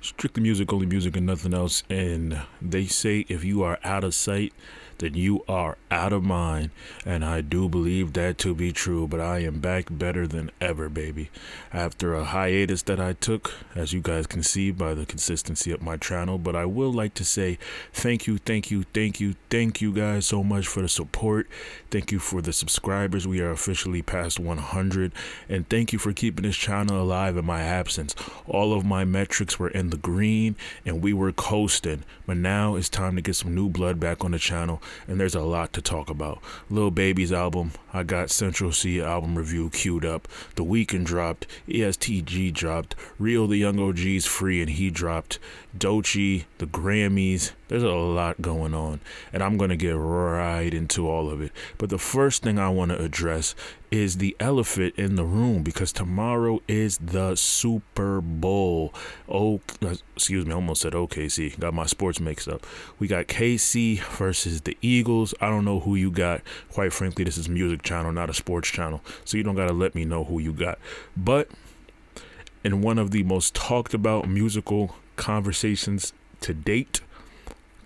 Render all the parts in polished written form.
Strictly music, only music, and nothing else. And they say if you are out of sight, then you are out of mind. And I do believe that to be true, but I am back better than ever, baby. After a hiatus that I took, as you guys can see by the consistency of my channel. But I will like to say thank you guys so much for the support. Thank you for the subscribers. We are officially past 100. And thank you for keeping this channel alive in my absence. All of my metrics were in the green and we were coasting. But now it's time to get some new blood back on the channel. And there's a lot to talk about. Lil Baby's album, I got Central C album review queued up. The Weeknd dropped, ESTG dropped, Real the Young OG's free and he dropped, Doechii, the Grammys. There's a lot going on and I'm gonna get right into all of it. But the first thing I want to address is the elephant in the room, because tomorrow is the Super Bowl. Oh, excuse me, I almost said OKC. Got my sports mixed up. We got KC versus the Eagles. I don't know who you got. Quite frankly, this is a music channel, not a sports channel. So you don't got to let me know who you got. But in one of the most talked about musical conversations to date,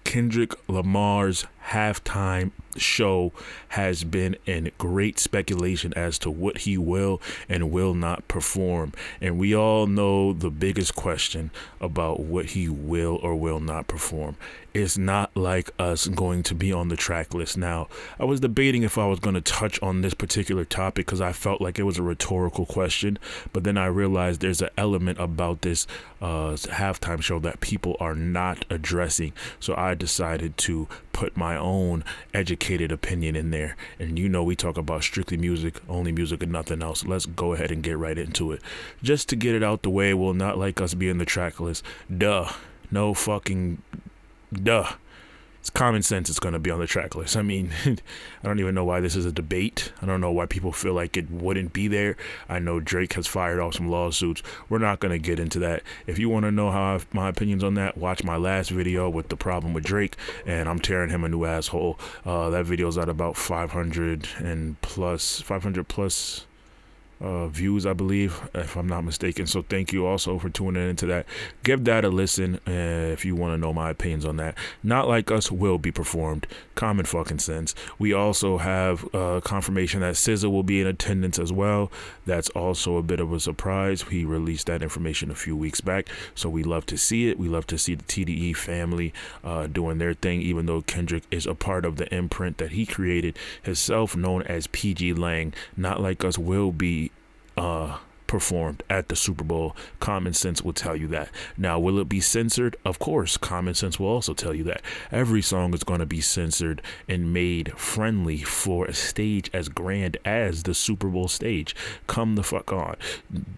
Kendrick Lamar's halftime show has been in great speculation as to what he will and will not perform. And we all know the biggest question about what he will or will not perform. It's not like us going to be on the track list. Now, I was debating if I was going to touch on this particular topic because I felt like it was a rhetorical question, but then I realized there's an element about this halftime show that people are not addressing. So I decided to put my own educated opinion in there. And you know, we talk about strictly music, only music, and nothing else. Let's go ahead and get right into it. Just to get it out the way, will not like us be in the track list. Duh. No fucking duh. It's common sense it's going to be on the track list. I mean, I don't even know why this is a debate. I don't know why people feel like it wouldn't be there. I know Drake has fired off some lawsuits. We're not going to get into that. If you want to know my opinions on that, watch my last video with the problem with Drake, and I'm tearing him a new asshole. That video's at about 500 plus views, I believe, if I'm not mistaken. So thank you also for tuning into that. Give that a listen if you want to know my opinions on that. Not Like Us will be performed. Common fucking sense. We also have confirmation that SZA will be in attendance as well. That's also a bit of a surprise. He released that information a few weeks back, so we love to see it. We love to see the TDE family doing their thing, even though Kendrick is a part of the imprint that he created himself, known as PG Lang. Not Like Us will be performed at the Super Bowl. Common sense will tell you that. Now, will it be censored? Of course, common sense will also tell you that. Every song is going to be censored and made friendly for a stage as grand as the Super Bowl stage. Come the fuck on.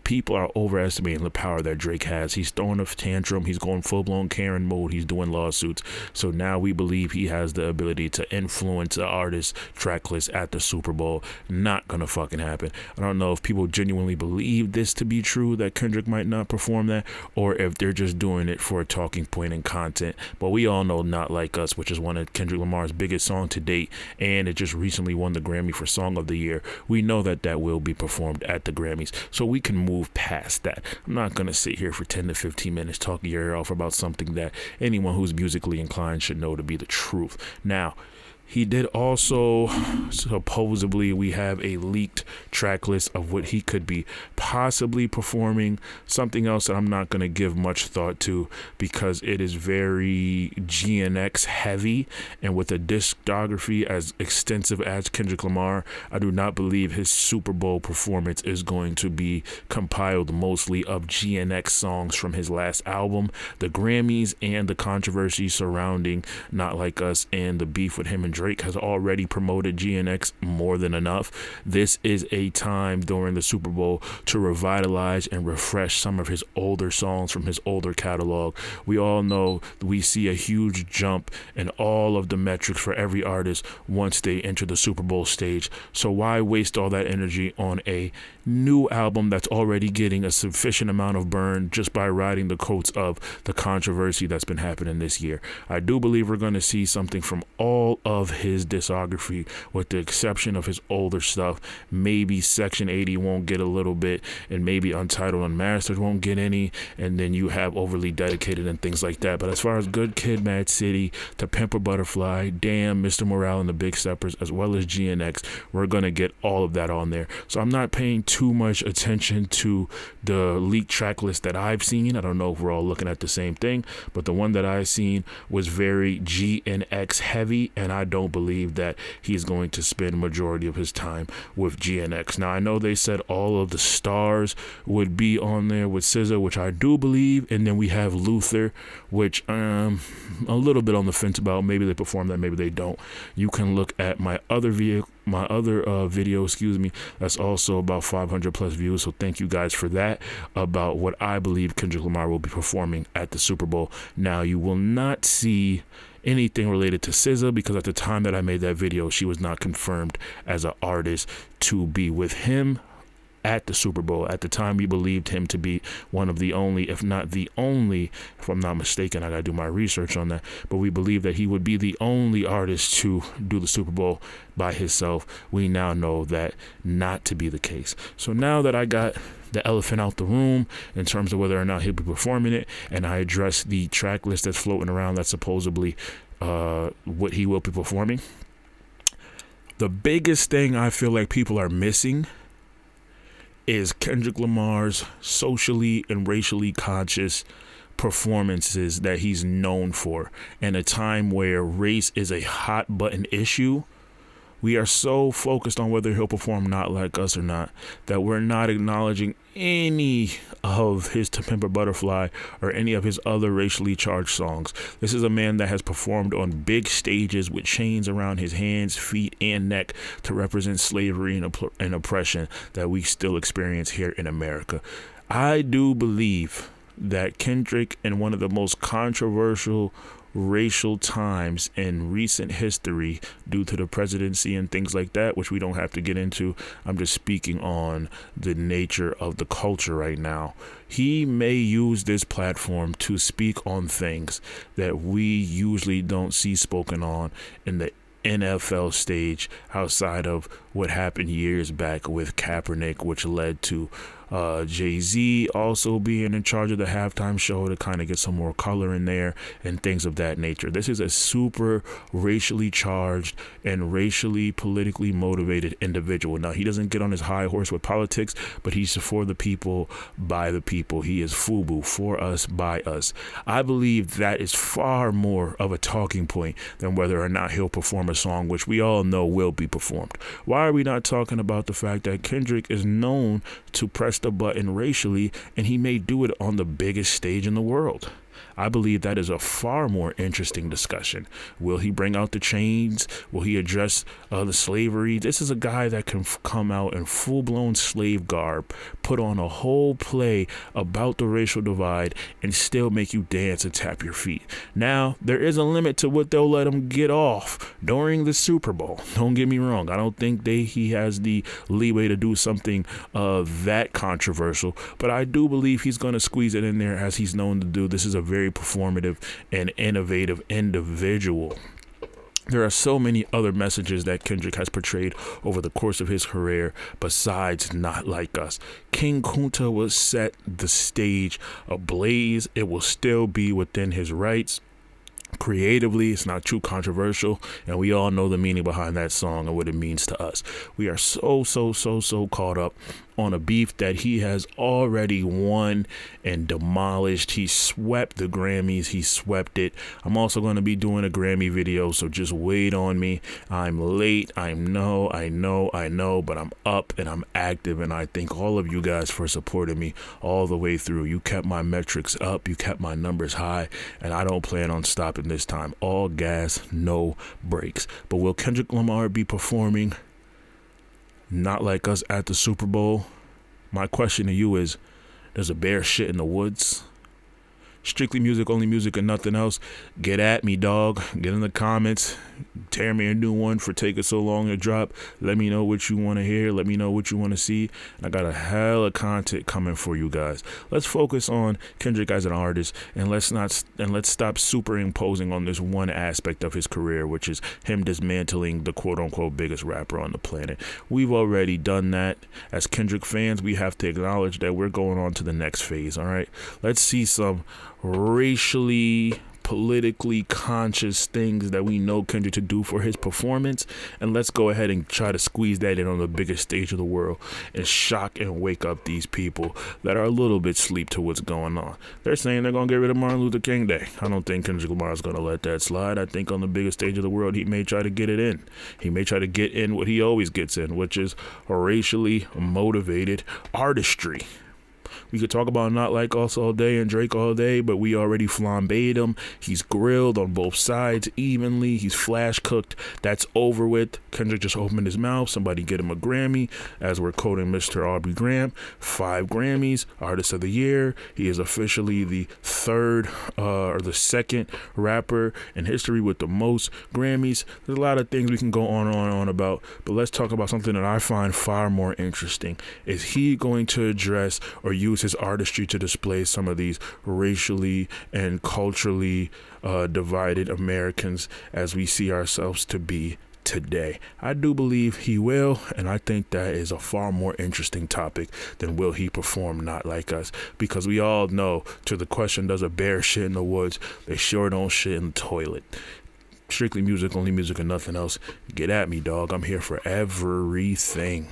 People are overestimating the power that Drake has. He's throwing a tantrum. He's going full-blown Karen mode. He's doing lawsuits. So now we believe he has the ability to influence the artist's track list at the Super Bowl. Not gonna fucking happen. I don't know if people genuinely believe this to be true, that Kendrick might not perform that, or if they're just doing it for a talking point and content. But we all know Not Like Us, which is one of Kendrick Lamar's biggest songs to date, and it just recently won the Grammy for Song of the Year. We know that that will be performed at the Grammys, so we can move past that. I'm not going to sit here for 10 to 15 minutes talking your ear off about something that anyone who's musically inclined should know to be the truth. Now, he did also, supposedly, we have a leaked track list of what he could be possibly performing. Something else that I'm not going to give much thought to because it is very GNX heavy, and with a discography as extensive as Kendrick Lamar, I do not believe his Super Bowl performance is going to be compiled mostly of GNX songs from his last album. The Grammys and the controversy surrounding Not Like Us and the beef with him and Drake has already promoted GNX more than enough. This is a time during the Super Bowl to revitalize and refresh some of his older songs from his older catalog. We all know we see a huge jump in all of the metrics for every artist once they enter the Super Bowl stage. So why waste all that energy on a new album that's already getting a sufficient amount of burn just by riding the coats of the controversy that's been happening this year? I do believe we're going to see something from all of of his discography, with the exception of his older stuff. Maybe Section 80 won't get a little bit, and maybe Untitled Unmastered won't get any, and then you have Overly Dedicated and things like that. But as far as Good Kid, Mad City, To Pimp a Butterfly, Damn, Mr. Morale and the Big Steppers, as well as GNX, we're going to get all of that on there. So I'm not paying too much attention to the leaked track list that I've seen. I don't know if we're all looking at the same thing, but the one that I've seen was very GNX heavy, and I don't believe that he's going to spend majority of his time with GNX. Now, I know they said all of the stars would be on there with SZA, which I do believe, and then we have Luther, which I'm a little bit on the fence about. Maybe they perform that, maybe they don't. You can look at my other video, that's also about 500 plus views, so thank you guys for that, about what I believe Kendrick Lamar will be performing at the Super Bowl. Now, you will not see anything related to SZA, because at the time that I made that video, she was not confirmed as an artist to be with him at the Super Bowl. At the time, we believed him to be one of the only, if not the only, if I'm not mistaken, I gotta do my research on that, but we believed that he would be the only artist to do the Super Bowl by himself. We now know that not to be the case. So now that I got the elephant out the room in terms of whether or not he'll be performing it, and I addressed the track list that's floating around that's supposedly what he will be performing, the biggest thing I feel like people are missing is Kendrick Lamar's socially and racially conscious performances that he's known for. In a time where race is a hot button issue, we are so focused on whether he'll perform Not Like Us or not that we're not acknowledging any of his To Pimp a Butterfly or any of his other racially charged songs. This is a man that has performed on big stages with chains around his hands, feet, and neck to represent slavery and oppression that we still experience here in America. I do believe that Kendrick, in one of the most controversial racial times in recent history due to the presidency and things like that, which we don't have to get into, I'm just speaking on the nature of the culture right now, he may use this platform to speak on things that we usually don't see spoken on in the NFL stage, outside of what happened years back with Kaepernick, which led to Jay-Z also being in charge of the halftime show to kind of get some more color in there and things of that nature. This is a super racially charged and racially politically motivated individual. Now, he doesn't get on his high horse with politics, but he's for the people, by the people. He is FUBU, for us, by us. I believe that is far more of a talking point than whether or not he'll perform a song, which we all know will be performed. Why are we not talking about the fact that Kendrick is known to press the button racially, and he may do it on the biggest stage in the world? I believe that is a far more interesting discussion. Will he bring out the chains? Will he address the slavery? This is a guy that can come out in full-blown slave garb, put on a whole play about the racial divide, and still make you dance and tap your feet. Now, there is a limit to what they'll let him get off during the Super Bowl. Don't get me wrong. I don't think he has the leeway to do something that controversial, but I do believe he's going to squeeze it in there, as he's known to do. This is a very performative and innovative individual. There are so many other messages that Kendrick has portrayed over the course of his career besides Not Like Us. King Kunta will set the stage ablaze. It will still be within his rights. Creatively, it's not too controversial, and we all know the meaning behind that song and what it means to us. We are so caught up on a beef that he has already won and demolished. He swept the Grammys. He swept it. I'm also going to be doing a Grammy video, so just wait on me. I'm late. I know, but I'm up and I'm active, and I thank all of you guys for supporting me all the way through. You kept my metrics up. You kept my numbers high, and I don't plan on stopping this time. All gas, no brakes. But will Kendrick Lamar be performing Not Like Us at the Super Bowl? My question to you is, does a bear shit in the woods? Strictly music, only music, and nothing else. Get at me, dog. Get in the comments. Tear me a new one for taking so long to drop. Let me know what you want to hear. Let me know what you want to see. And I got a hell of content coming for you guys. Let's focus on Kendrick as an artist, and let's stop superimposing on this one aspect of his career, which is him dismantling the quote-unquote biggest rapper on the planet. We've already done that. As Kendrick fans, we have to acknowledge that we're going on to the next phase. All right, let's see some racially, politically conscious things that we know Kendrick to do for his performance, and let's go ahead and try to squeeze that in on the biggest stage of the world and shock and wake up these people that are a little bit asleep to what's going on. They're saying they're gonna get rid of Martin Luther King Day. I don't think Kendrick Lamar is gonna let that slide. I think on the biggest stage of the world, he may try to get it in. He may try to get in what he always gets in, which is a racially motivated artistry. We could talk about Not Like Us all day and Drake all day, but we already flambéed him. He's grilled on both sides evenly. He's flash cooked. That's over with. Kendrick just opened his mouth. Somebody get him a Grammy. As we're quoting Mr. Aubrey Graham, 5 Grammys, Artist of the Year. He is officially the the second rapper in history with the most Grammys. There's a lot of things we can go on and on about, but let's talk about something that I find far more interesting. Is he going to address or use his artistry to display some of these racially and culturally divided Americans as we see ourselves to be today? I do believe he will, and I think that is a far more interesting topic than will he perform Not Like Us, because we all know, to the question, does a bear shit in the woods? They sure don't shit in the toilet. Strictly music, only music, and nothing else. Get at me, dog. I'm here for everything.